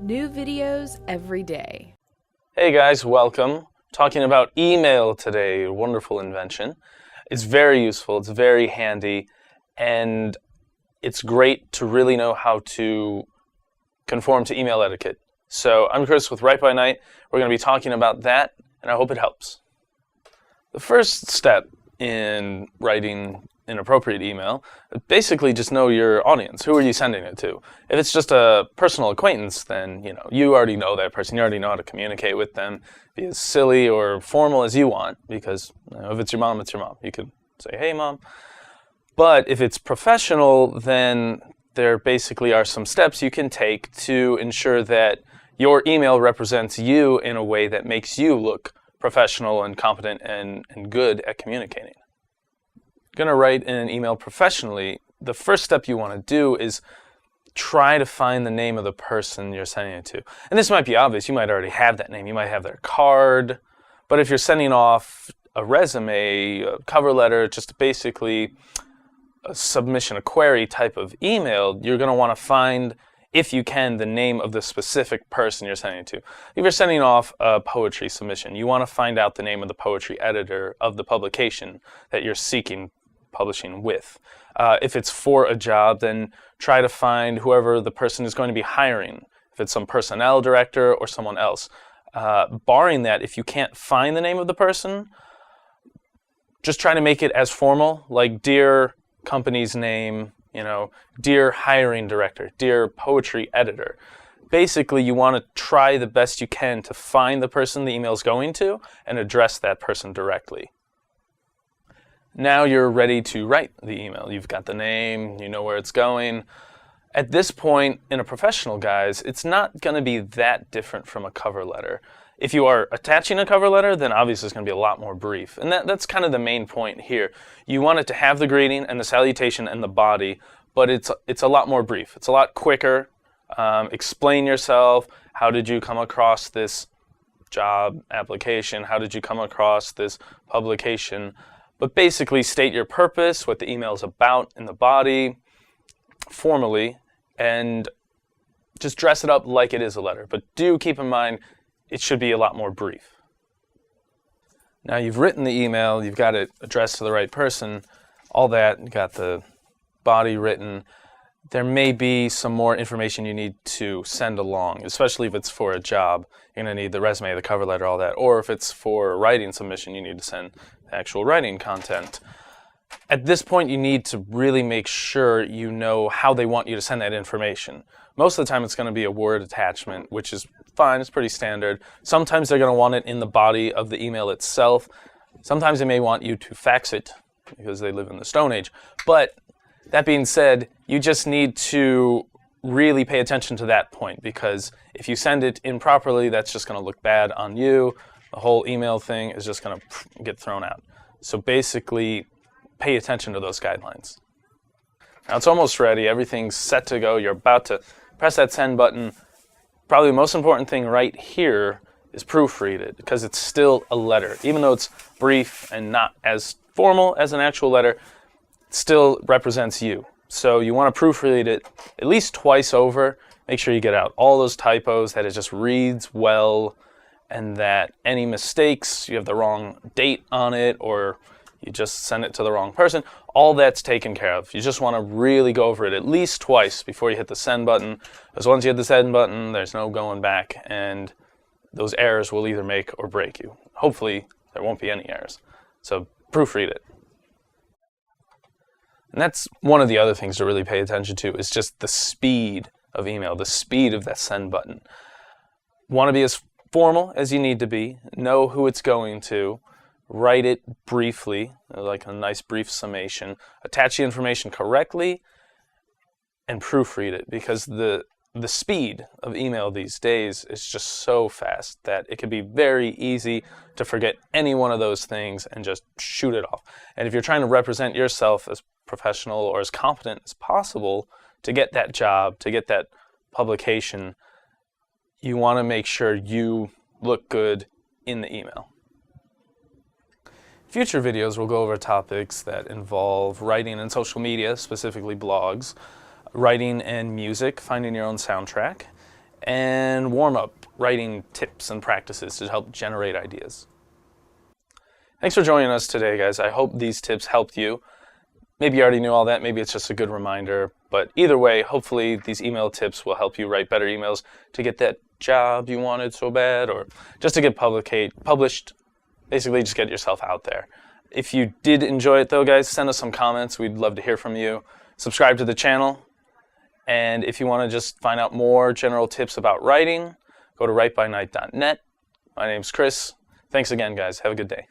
New videos every day. Hey guys, welcome. Talking about email today, a wonderful invention. It's very useful, it's very handy, and it's great to really know how to conform to email etiquette. So I'm Chris with WriteByNight. We're going to be talking about that, and I hope it helps. The first step in writing an appropriate email, basically just know your audience. Who are you sending it to? If it's just a personal acquaintance, then you already know that person. You already know how to communicate with them. Be as silly or formal as you want, because if it's your mom, it's your mom. You could say, "Hey, mom." But if it's professional, then there basically are some steps you can take to ensure that your email represents you in a way that makes you look professional and competent and good at communicating. Going to write an email professionally, the first step you want to do is try to find the name of the person you're sending it to. And this might be obvious. You might already have that name. You might have their card. But if you're sending off a resume, a cover letter, just basically a submission, a query type of email, you're going to want to find, if you can, the name of the specific person you're sending it to. If you're sending off a poetry submission, you want to find out the name of the poetry editor of the publication that you're seeking publishing with. If it's for a job, then try to find whoever the person is going to be hiring. If it's some personnel director or someone else. Barring that, if you can't find the name of the person, just try to make it as formal, like dear company's name, dear hiring director, dear poetry editor. Basically, you want to try the best you can to find the person the email is going to and address that person directly. Now you're ready to write the email. You've got the name, you know where it's going. At this point, in a professional guise, it's not going to be that different from a cover letter. If you are attaching a cover letter, then obviously it's going to be a lot more brief. And that's kind of the main point here. You want it to have the greeting and the salutation and the body, but it's a lot more brief. It's a lot quicker. Explain yourself. How did you come across this job application? How did you come across this publication? But basically state your purpose, what the email is about in the body, formally, and just dress it up like it is a letter. But do keep in mind, it should be a lot more brief. Now you've written the email, you've got it addressed to the right person, all that, you got the body written. There may be some more information you need to send along, especially if it's for a job. You're going to need the resume, the cover letter, all that. Or if it's for a writing submission, you need to send actual writing content. At this point, you need to really make sure you know how they want you to send that information. Most of the time, it's going to be a Word attachment, which is fine. It's pretty standard. Sometimes they're going to want it in the body of the email itself. Sometimes they may want you to fax it because they live in the Stone Age. But that being said, you just need to really pay attention to that point, because if you send it improperly, that's just going to look bad on you. The whole email thing is just going to get thrown out. So basically, pay attention to those guidelines. Now it's almost ready. Everything's set to go. You're about to press that send button. Probably the most important thing right here is proofread it, because it's still a letter. Even though it's brief and not as formal as an actual letter, it still represents you. So you want to proofread it at least twice over. Make sure you get out all those typos, that it just reads well, and that any mistakes, you have the wrong date on it, or you just send it to the wrong person, all that's taken care of. You just want to really go over it at least twice before you hit the send button, because once you hit the send button, there's no going back, and those errors will either make or break you. Hopefully, there won't be any errors. So proofread it. And that's one of the other things to really pay attention to, is just the speed of email, the speed of that send button. Want to be as formal as you need to be, know who it's going to, write it briefly, like a nice brief summation, attach the information correctly, and proofread it, because the speed of email these days is just so fast that it can be very easy to forget any one of those things and just shoot it off. And if you're trying to represent yourself as professional or as competent as possible to get that job, to get that publication, you want to make sure you look good in the email. Future videos will go over topics that involve writing and social media, specifically blogs, writing and music, finding your own soundtrack, and warm-up writing tips and practices to help generate ideas. Thanks for joining us today, guys. I hope these tips helped you. Maybe you already knew all that, maybe it's just a good reminder, but either way, hopefully these email tips will help you write better emails to get that job you wanted so bad, or just to get published, basically just get yourself out there. If you did enjoy it though, guys, send us some comments. We'd love to hear from you. Subscribe to the channel, and if you want to just find out more general tips about writing, go to WriteByNight.net. My name's Chris. Thanks again, guys. Have a good day.